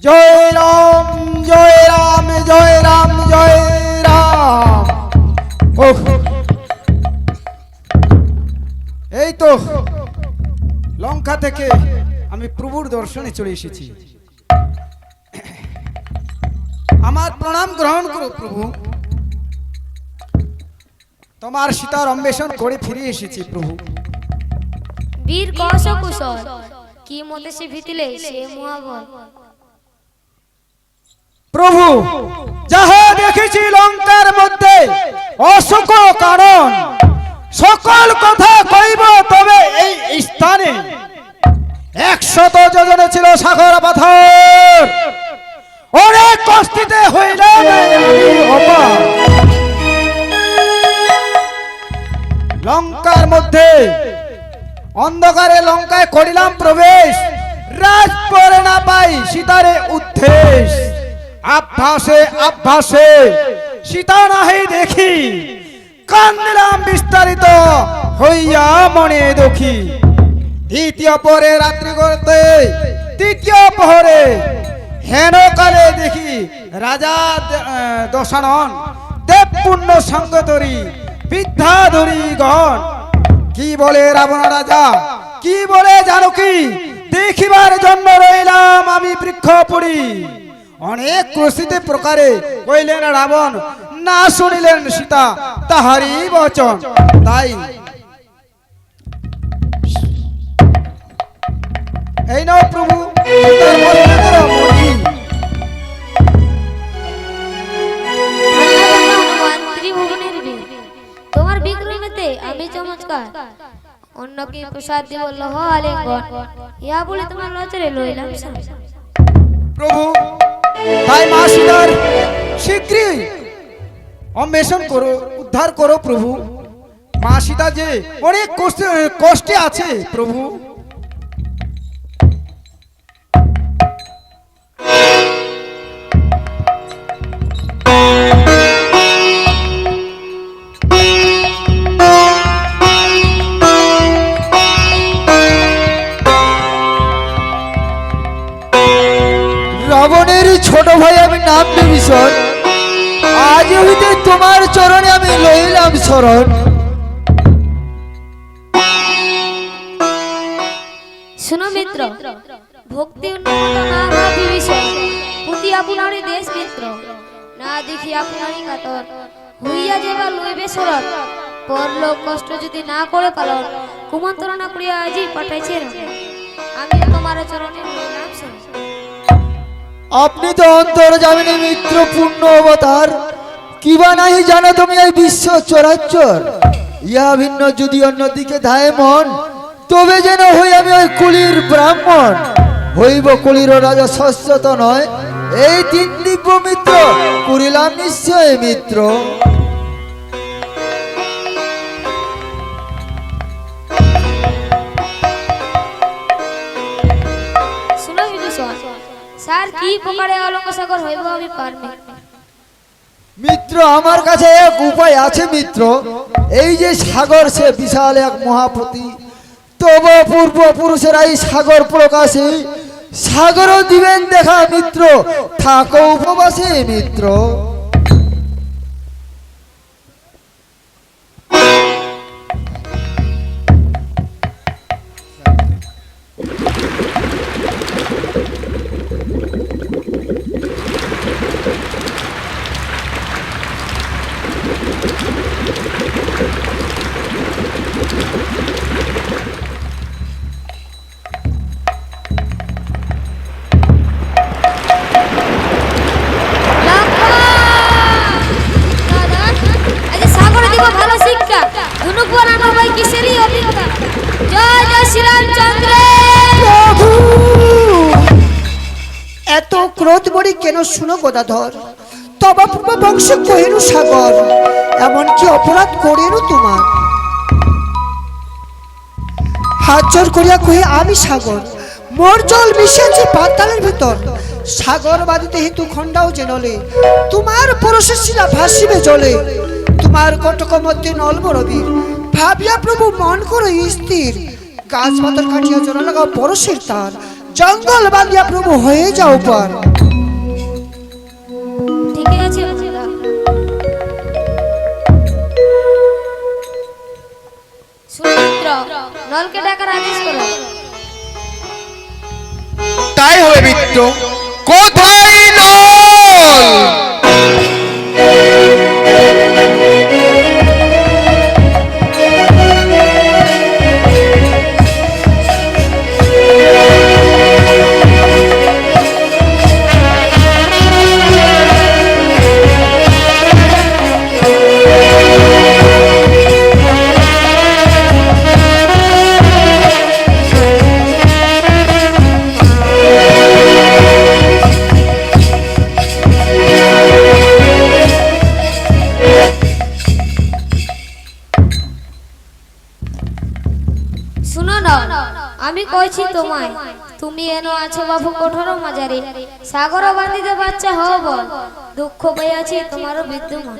জয় রাম জয় রাম জয় রাম জয় রাম। ওহ, এই তো লঙ্কা থেকে আমি প্রভুর দর্শনে চলে এসেছি। আমার প্রণাম গ্রহণ করো প্রভু। তোমার সীতার অন্বেষণ করে ফিরে এসেছি প্রভু। বীর কৌশ কুশল কি মতে সে ভিতিলে সে মহাবল। প্রভু, যাহা দেখেছি লঙ্কার মধ্যে অসুখ কারণ, সকল কথা কইব তবে এই স্থানে 100 যোজনে ছিল সাগর পাথর, অনেক কষ্টিতে হইলাম অপার। লঙ্কার মধ্যে অন্ধকারে লঙ্কায় করিলাম প্রবেশ, রাজপরে না পাই সীতারে উদ্দেশ। আভাসে আভাসে সীতা নাহি দেখি, কান্দিলাম বিস্তারিত হইয়া মনে দুঃখী। দ্বিতীয় পরে রাত্রি করতে তৃতীয় প্রহরে হেন কালে দেখি রাজা দশানন দেব পূর্ণ সঙ্গতরী বিদ্যাধরী গণ। কি বলে রাবণ রাজা, কি বলে জানকী, দেখিবার জন্য রইলাম আমি বৃক্ষ পুরী। অনেক ক্রোশিতে প্রকারে কইলেন রাবণ, না শুনিলেন সীতা তাহারই বচন। তাই এই নাও প্রভু সীতার মস্তকের মণি। হনুমান ত্রিভুবনের বীর, তোমার বিক্রমেতে আমি চমৎকার। অন্যকে প্রসাদ দিব লহ আলিঙ্গন, ইয়া বলে তোমার নজরে লইলাম সামনে। প্রভু, তাই মা সীতার শীঘ্রই অন্বেষণ করো, উদ্ধার করো প্রভু। মা সীতা যে অনেক কষ্টে আছে প্রভু। রাবণের ছোট ভাই আমি নাম বিভীষণ, আজ হইতে তোমার চরণে আমি লইলাম শরণ। শুনো মিত্র, ভক্তি উন্নত না বা বিভীষণ, পুতি আপনারই দেশ মিত্র। না দেখি আপনারই কাতর, হইয়া যেবা লইবে শরণ। পরলোক কষ্ট যদি না করে পালন, কুমন্ত্রণা করিয়া আজই পাঠাইছে রাবণ। আমি তোমার চরণে লইলাম শরণ। আপনি তো অন্তর্যামিনী মিত্র পূর্ণ অবতার, কিবা নাহি জানো তুমি এই বিশ্ব চরাচর। ইহা ভিন্ন যদি অন্যদিকে ধায় মন, তবে যেন হই আমি ওই কুলির ব্রাহ্মণ। হইব কুলির রাজা শস্যত নয়, এই 3 দিব্য মিত্র করিলাম নিশ্চয় মিত্র। শুনো বিভীষণ, স্যার কি প্রকারে অলঙ্ক সাগর হইব আমি পারবে। মিত্র, আমার কাছে এক উপায় আছে মিত্র। এই যে সাগর, সে বিশাল এক মহাপতি, তব পূর্বপুরুষেরাই সাগর প্রকাশে সাগরও দিবেন দেখা মিত্র, থাকো উপবাসে মিত্র। এত ক্রোধ বড়ি কেন শুনো গদাধর, তবা পূর্ব বংশ কহেনু সাগর, এমন কি অপরাধ করেনু তোমার। হাত জোর করিয়া কহে আমি সাগর, মোর জল মিশিয়েছে পাতালের ভিতর। সাগর বাদিতে হেতু খণ্ডাও যে নলে, তোমার পরশের শিলা ভাসিবে জলে। তোমার কটক মধ্যে নলবরবীর, ভাবিয়া প্রভু মন করো স্থির। গাছ পাতার কাটিয়া জোড়া লাগাও পরশের তার, জঙ্গল বাঁধিয়া প্রভু হয়ে যাও পার। নলকে ডাকার আদেশ করো। তাই হবে মিত্র। কোথায় নল? শুনো না, আমি কইছি তোমায়, তুমি এনো আছো বাবু কঠোর মাজারে, সাগর বান্ধিতে বাচ্চা হও বল, দুঃখ পেয়েছি তোমারও বিদ্যমান।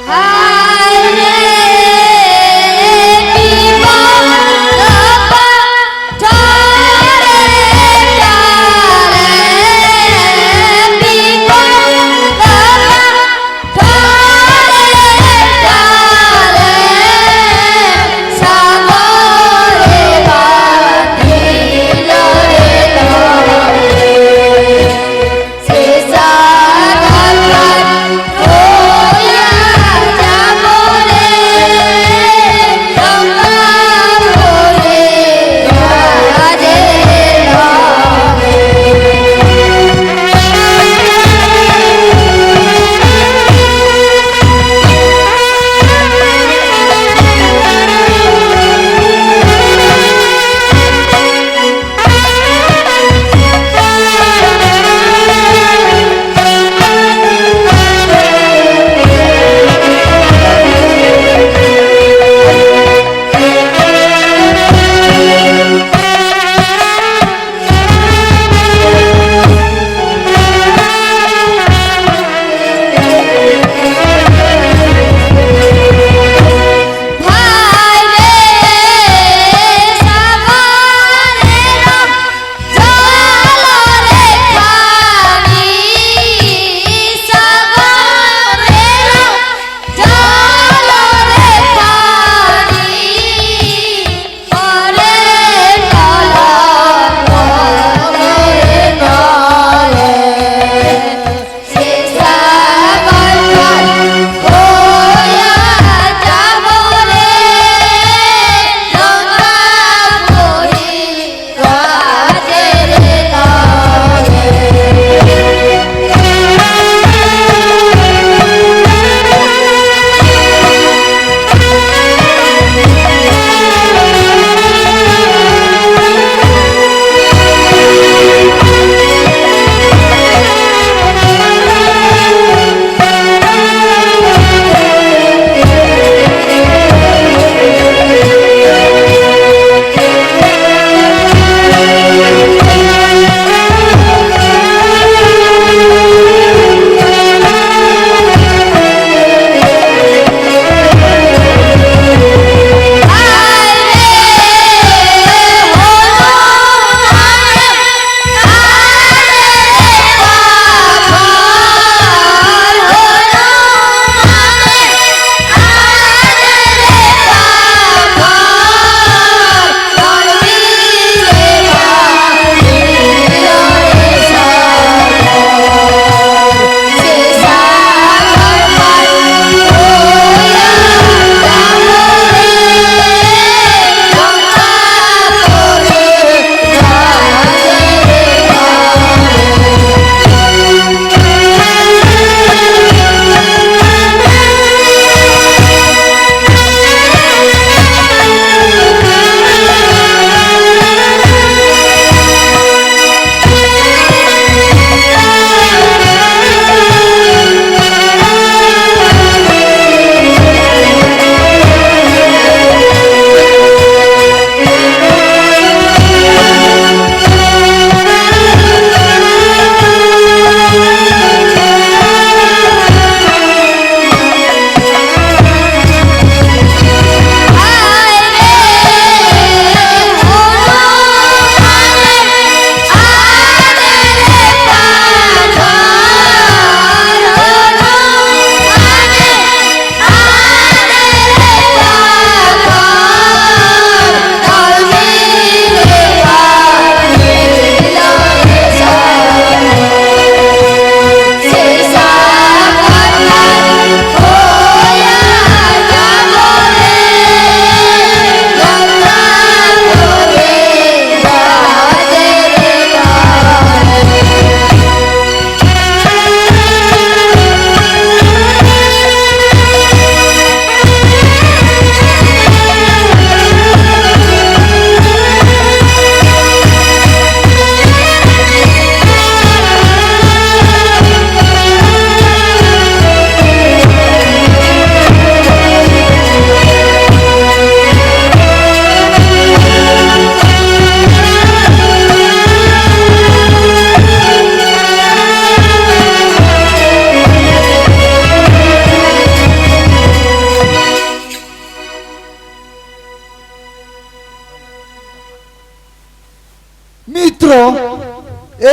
হায় রে সাগর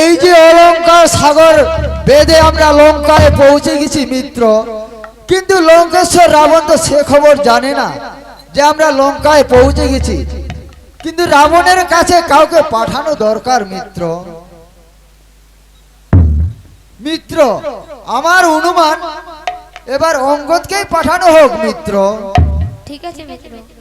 এই যে অলঙ্কার সাগর বেদে আমরা লঙ্কায় পৌঁছে গেছি মিত্র, কিন্তু লঙ্কেশ্বর রাবণ তো সে খবর জানে না যে আমরা লঙ্কায় পৌঁছে গেছি। কিন্তু রাবণের কাছে কাউকে পাঠানো দরকার মিত্র। মিত্র, আমার অনুমান এবার অঙ্গদকেই পাঠানো হোক মিত্র। ঠিক আছে মিত্র।